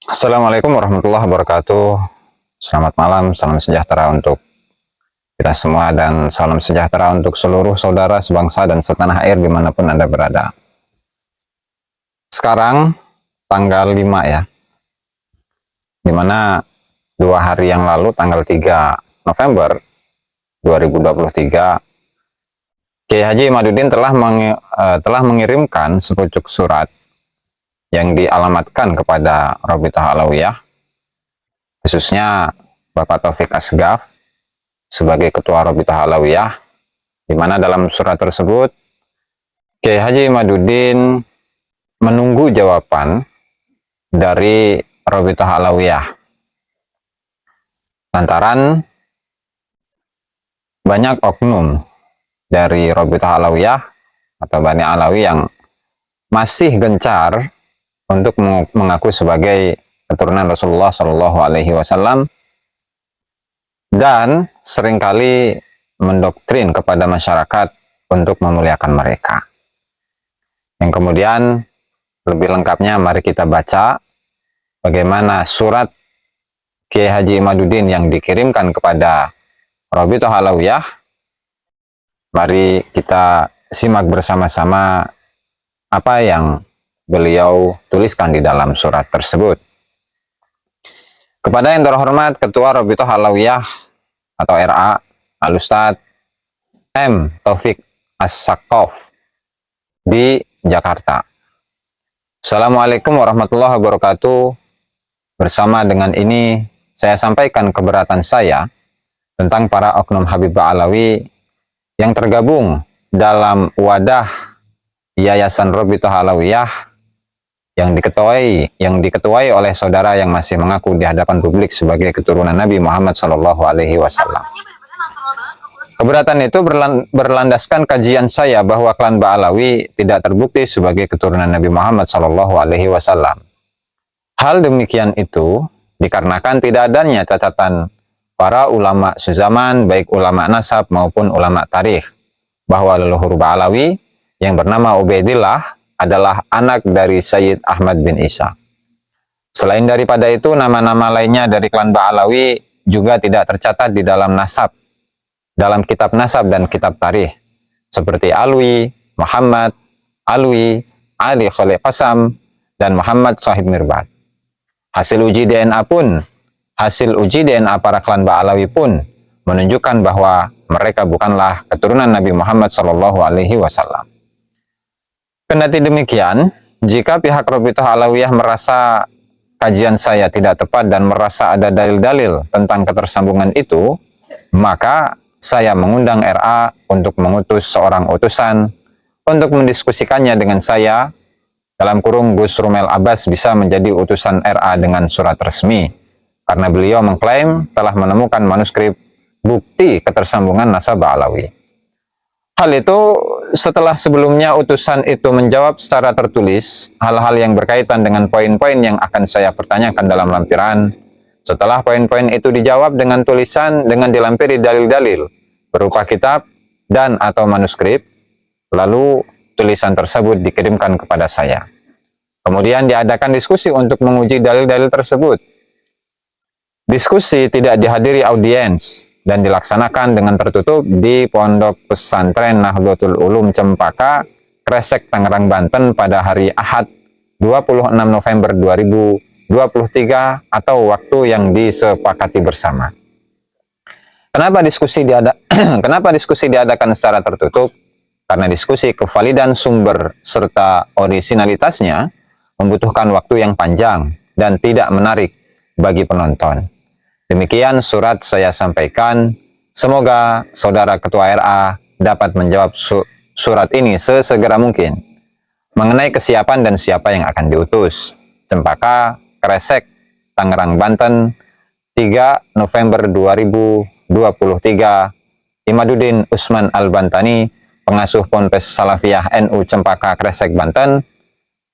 Assalamualaikum warahmatullahi wabarakatuh. Selamat malam, salam sejahtera untuk kita semua dan salam sejahtera untuk seluruh saudara sebangsa dan setanah air dimanapun Anda berada. Sekarang tanggal 5 ya, dimana 2 hari yang lalu tanggal 3 November 2023 Kiai Haji Imaduddin telah mengirimkan sepucuk surat yang dialamatkan kepada Robithah Alawiyah, khususnya Bapak Taufik Asgaf sebagai Ketua Robithah Alawiyah, di mana dalam surat tersebut Kiai Haji Imaduddin menunggu jawaban dari Robithah Alawiyah lantaran banyak oknum dari Robithah Alawiyah atau Bani Alawi yang masih gencar untuk mengaku sebagai keturunan Rasulullah Shallallahu Alaihi Wasallam dan seringkali mendoktrin kepada masyarakat untuk memuliakan mereka. Yang kemudian lebih lengkapnya mari kita baca bagaimana surat Kiai Haji Imaduddin yang dikirimkan kepada Robithah Alawiyah. Mari kita simak bersama-sama apa yang beliau tuliskan di dalam surat tersebut. Kepada yang terhormat Ketua Robithah Alawiyah atau RA, Al-Ustadz M. Taufik As-Sakaf di Jakarta. Assalamualaikum warahmatullahi wabarakatuh. Bersama dengan ini, saya sampaikan keberatan saya tentang para oknum Habibah Alawi yang tergabung dalam wadah Yayasan Robithah Alawiyah yang diketuai oleh saudara yang masih mengaku di hadapan publik sebagai keturunan Nabi Muhammad Shallallahu Alaihi Wasallam. Keberatan itu berlandaskan kajian saya bahwa klan Ba'alawi tidak terbukti sebagai keturunan Nabi Muhammad Shallallahu Alaihi Wasallam. Hal demikian itu dikarenakan tidak adanya catatan para ulama sezaman, baik ulama nasab maupun ulama tarikh, bahwa leluhur Ba'alawi yang bernama Ubaidillah adalah anak dari Sayyid Ahmad bin Isa. Selain daripada itu, nama-nama lainnya dari klan Ba'alawi juga tidak tercatat di dalam nasab, dalam kitab nasab dan kitab tarikh, seperti Alwi, Muhammad, Alwi, Ali Khalil Qasam, dan Muhammad Sahib Mirbad. Hasil uji DNA para klan Ba'alawi pun menunjukkan bahwa mereka bukanlah keturunan Nabi Muhammad Shallallahu Alaihi Wasallam. Kendati demikian, jika pihak Robithah Alawiyah merasa kajian saya tidak tepat dan merasa ada dalil-dalil tentang ketersambungan itu, maka saya mengundang RA untuk mengutus seorang utusan untuk mendiskusikannya dengan saya, dalam kurung Gus Rumel Abbas bisa menjadi utusan RA dengan surat resmi, karena beliau mengklaim telah menemukan manuskrip bukti ketersambungan nasab Alawi. Hal itu setelah sebelumnya utusan itu menjawab secara tertulis hal-hal yang berkaitan dengan poin-poin yang akan saya pertanyakan dalam lampiran. Setelah poin-poin itu dijawab dengan tulisan dengan dilampiri dalil-dalil berupa kitab dan atau manuskrip, lalu tulisan tersebut dikirimkan kepada saya. Kemudian diadakan diskusi untuk menguji dalil-dalil tersebut. Diskusi tidak dihadiri audiens dan dilaksanakan dengan tertutup di Pondok Pesantren Nahdlatul Ulum Cempaka, Kresek, Tangerang, Banten pada hari Ahad 26 November 2023 atau waktu yang disepakati bersama. Kenapa diskusi diadakan secara tertutup? Karena diskusi kevalidan sumber serta orisinalitasnya membutuhkan waktu yang panjang dan tidak menarik bagi penonton. Demikian surat saya sampaikan. Semoga saudara Ketua RA dapat menjawab surat ini sesegera mungkin mengenai kesiapan dan siapa yang akan diutus. Cempaka, Kresek, Tangerang, Banten, 3 November 2023. Imaduddin Usman Al-Bantani, pengasuh Ponpes Salafiyah NU Cempaka, Kresek, Banten,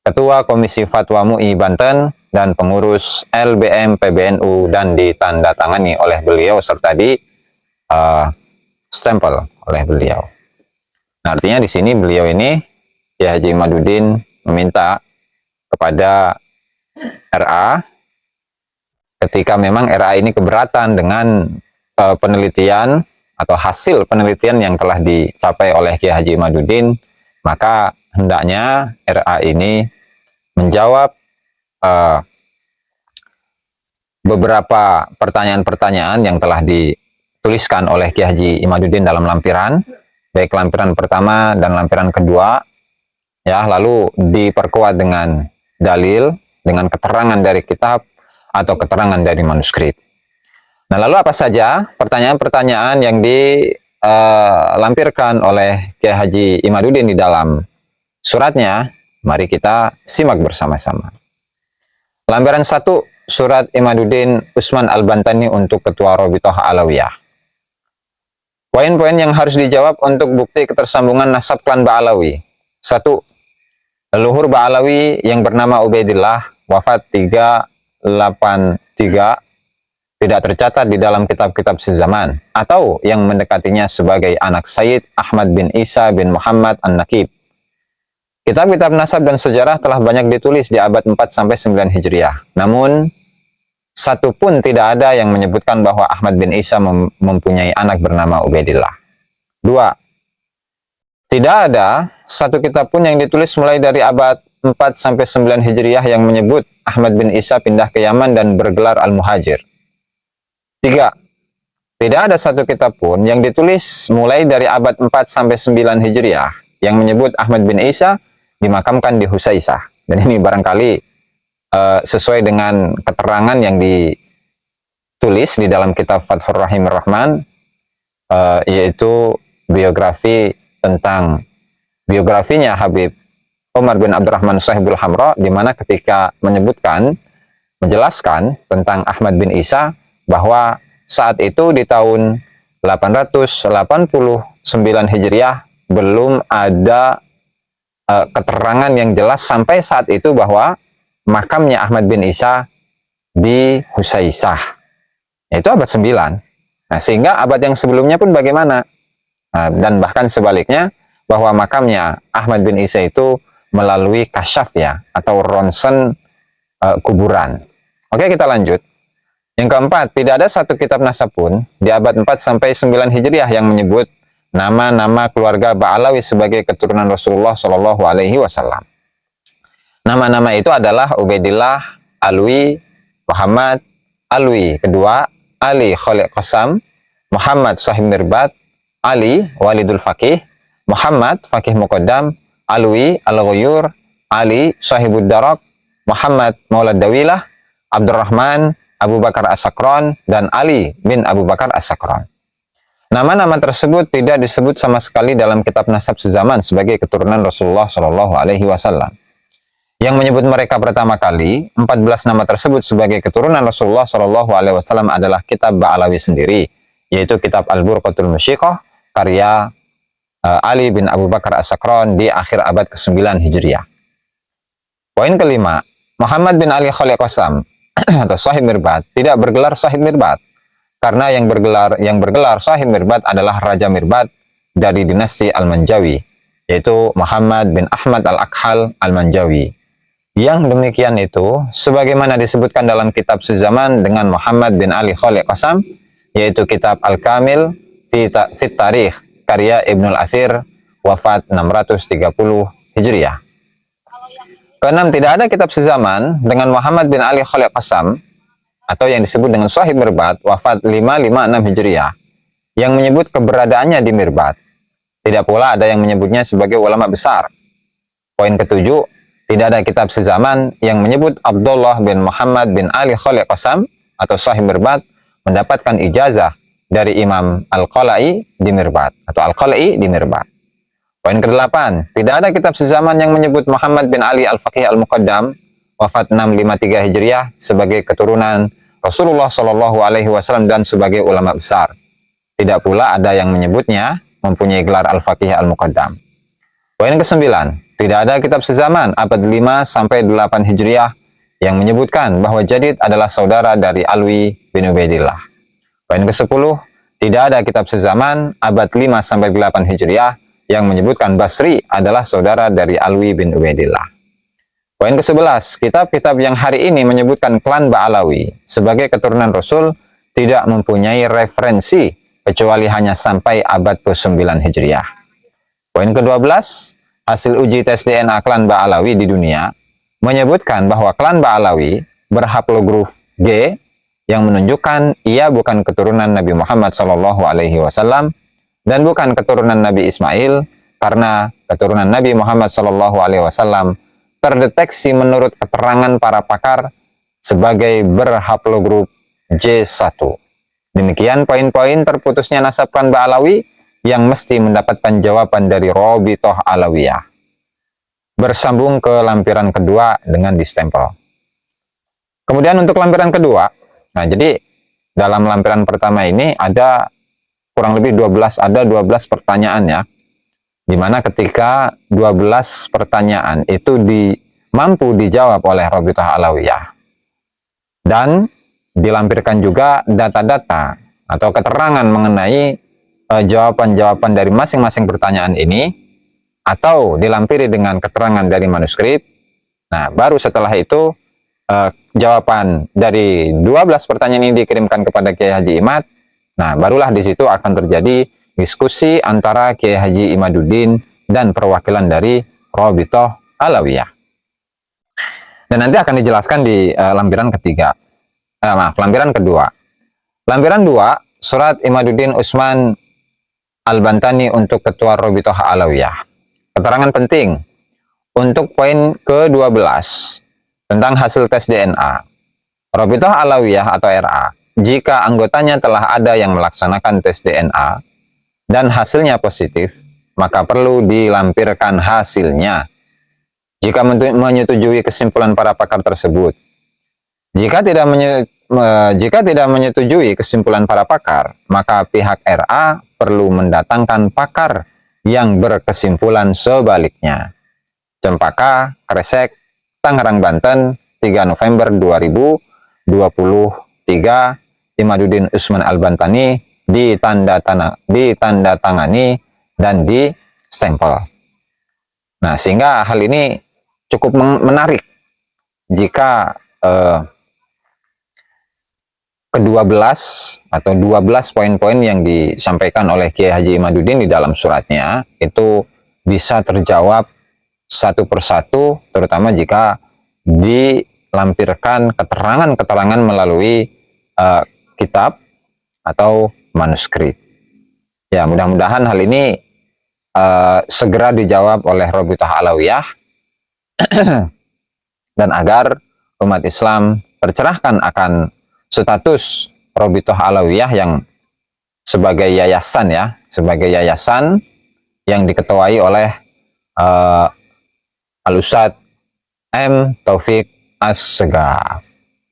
Ketua Komisi Fatwa MUI Banten, dan pengurus LBM PBNU, dan ditandatangani oleh beliau serta di stempel oleh beliau. Nah, artinya di sini beliau ini, Kiai Haji Imaduddin, meminta kepada RA ketika memang RA ini keberatan dengan penelitian atau hasil penelitian yang telah dicapai oleh Kiai Haji Imaduddin, maka hendaknya RA ini menjawab beberapa pertanyaan-pertanyaan yang telah dituliskan oleh Kiai Haji Imaduddin dalam lampiran, baik lampiran pertama dan lampiran kedua, ya, lalu diperkuat dengan dalil, dengan keterangan dari kitab atau keterangan dari manuskrip. Nah, lalu apa saja pertanyaan-pertanyaan yang dilampirkan oleh Kiai Haji Imaduddin di dalam suratnya? Mari kita simak bersama-sama. Lampiran 1, surat Imaduddin Utsman Al-Bantani untuk Ketua Rabithah Alawiyah. Poin-poin yang harus dijawab untuk bukti ketersambungan nasab klan Ba'alawi. 1. Leluhur Ba'alawi yang bernama Ubaidillah, wafat 383, tidak tercatat di dalam kitab-kitab sezaman, atau yang mendekatinya sebagai anak Sayyid Ahmad bin Isa bin Muhammad An-Nakib. Kitab-kitab nasab dan sejarah telah banyak ditulis di abad 4-9 Hijriah. Namun, satu pun tidak ada yang menyebutkan bahwa Ahmad bin Isa mempunyai anak bernama Ubaidillah. 2. Tidak ada satu kitab pun yang ditulis mulai dari abad 4-9 Hijriah yang menyebut Ahmad bin Isa pindah ke Yaman dan bergelar Al-Muhajir. 3. Tidak ada satu kitab pun yang ditulis mulai dari abad 4-9 Hijriah yang menyebut Ahmad bin Isa dimakamkan di Husaisah. Dan ini barangkali sesuai dengan keterangan yang ditulis di dalam kitab Fathur Rahim Ar-Rahman, yaitu biografinya Habib Umar bin Abdurrahman Sahibul Hamra, di mana ketika menjelaskan tentang Ahmad bin Isa, bahwa saat itu di tahun 889 Hijriah belum ada keterangan yang jelas sampai saat itu bahwa makamnya Ahmad bin Isa di Husaisah, yaitu abad 9. Nah, sehingga abad yang sebelumnya pun bagaimana? Dan bahkan sebaliknya, bahwa makamnya Ahmad bin Isa itu melalui kasyaf, ya, atau ronsen kuburan. Oke, kita lanjut. Yang keempat, tidak ada satu kitab nasab pun di abad 4-9 Hijriah yang menyebut nama-nama keluarga Ba'alawi sebagai keturunan Rasulullah Shallallahu Alaihi Wasallam. Nama-nama itu adalah Ubaidillah Alwi, Muhammad Alwi kedua, Ali Khalid Qasam, Muhammad Sahib Mirbat, Ali Walidul Faqih, Muhammad Faqih Muqaddam, Alwi Al-Ghuyur, Ali Sahibud Darak, Muhammad Maulad Dawilah, Abdurrahman Abu Bakar As-Sakran, dan Ali bin Abu Bakar As-Sakran. Nama-nama tersebut tidak disebut sama sekali dalam kitab nasab sezaman sebagai keturunan Rasulullah Shallallahu Alaihi Wasallam. Yang menyebut mereka pertama kali 14 nama tersebut sebagai keturunan Rasulullah Shallallahu Alaihi Wasallam adalah kitab Ba'alawi sendiri, yaitu kitab Al-Burqatul Musyiqah karya Ali bin Abu Bakar As-Sakran di akhir abad ke-9 Hijriah. Poin kelima, Muhammad bin Ali Khalid Qasam atau Sahib Mirbat tidak bergelar Sahib Mirbat, karena yang bergelar Sahib Mirbat adalah Raja Mirbat dari dinasti Al-Manjawi, yaitu Muhammad bin Ahmad Al-Akhal Al-Manjawi. Yang demikian itu sebagaimana disebutkan dalam kitab sezaman dengan Muhammad bin Ali Khalid Qasam, yaitu kitab Al-Kamil Fit Tarikh karya Ibnul Athir, wafat 630 Hijriah. Keenam, tidak ada kitab sezaman dengan Muhammad bin Ali Khalid Qasam atau yang disebut dengan Sahib Mirbat, wafat 556 Hijriah, yang menyebut keberadaannya di Mirbat. Tidak pula ada yang menyebutnya sebagai ulama besar. Poin ketujuh, tidak ada kitab sezaman yang menyebut Abdullah bin Muhammad bin Ali Khalid Qasam atau Sahib Mirbat mendapatkan ijazah dari Imam Al-Qala'i di Mirbat atau Al-Qala'i di Mirbat. Poin kedelapan, tidak ada kitab sezaman yang menyebut Muhammad bin Ali Al-Faqih Al-Muqaddam, wafat 653 Hijriah, sebagai keturunan Rasulullah Shallallahu Alaihi Wasallam dan sebagai ulama besar. Tidak pula ada yang menyebutnya mempunyai gelar Al-Faqih Al-Muqaddam. Poin kesembilan, tidak ada kitab sezaman abad 5-8 Hijriah yang menyebutkan bahwa Jadid adalah saudara dari Alwi bin Ubaidillah. Poin ke-10, tidak ada kitab sezaman abad 5-8 Hijriah yang menyebutkan Basri adalah saudara dari Alwi bin Ubaidillah. Poin ke-11, kitab-kitab yang hari ini menyebutkan klan Ba'alawi sebagai keturunan Rasul tidak mempunyai referensi kecuali hanya sampai abad ke-9 Hijriah. Poin ke-12, hasil uji tes DNA klan Ba'alawi di dunia menyebutkan bahwa klan Ba'alawi berhaplogruf G yang menunjukkan ia bukan keturunan Nabi Muhammad SAW dan bukan keturunan Nabi Ismail, karena keturunan Nabi Muhammad SAW terdeteksi menurut keterangan para pakar sebagai berhaplogruf J1. Demikian poin-poin terputusnya nasab klan Ba'alawi yang mesti mendapatkan jawaban dari Robitoh Alawiyah. Bersambung ke lampiran kedua dengan distempel. Kemudian untuk lampiran kedua, nah jadi dalam lampiran pertama ini ada kurang lebih 12 pertanyaan ya, dimana ketika 12 pertanyaan itu mampu dijawab oleh Robitoh Alawiyah dan dilampirkan juga data-data atau keterangan mengenai jawaban-jawaban dari masing-masing pertanyaan ini, atau dilampiri dengan keterangan dari manuskrip. Nah, baru setelah itu jawaban dari 12 pertanyaan ini dikirimkan kepada Kiai Haji Imad. Nah, barulah di situ akan terjadi diskusi antara Kiai Haji Imaduddin dan perwakilan dari Robitoh Alawiyah. Dan nanti akan dijelaskan di lampiran ketiga. Lampiran kedua. Lampiran 2, surat Imaduddin Usman Al-Bantani untuk Ketua Robitoh Alawiyah. Keterangan penting untuk poin ke-12 tentang hasil tes DNA. Robitoh Alawiyah atau RA, jika anggotanya telah ada yang melaksanakan tes DNA dan hasilnya positif, maka perlu dilampirkan hasilnya jika menyetujui kesimpulan para pakar tersebut. Jika tidak menyetujui kesimpulan para pakar, maka pihak RA perlu mendatangkan pakar yang berkesimpulan sebaliknya. Cempaka, Kresek, Tangerang, Banten, 3 November 2023, Imaduddin Usman Al-Bantani ditandatangani dan distempel. Nah, sehingga hal ini cukup menarik jika ke-12 atau 12 poin-poin yang disampaikan oleh Kiai Haji Imaduddin di dalam suratnya itu bisa terjawab satu persatu, terutama jika dilampirkan keterangan-keterangan melalui kitab atau manuskrip. Ya, mudah-mudahan hal ini segera dijawab oleh Robitoh Alawiyah dan agar umat Islam tercerahkan akan status Robitoh Alawiyah yang sebagai yayasan ya, sebagai yayasan yang diketuai oleh Al-Ustadz M. Taufik As-Segaf.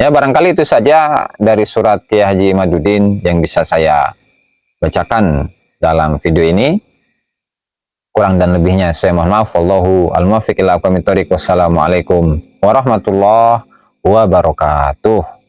Ya, barangkali itu saja dari surat Kiai Haji Imaduddin yang bisa saya bacakan dalam video ini. Kurang dan lebihnya saya mohon maaf. Wallahu al-muwaffiq ila aqwamit thoriq. Wassalamualaikum warahmatullahi wabarakatuh.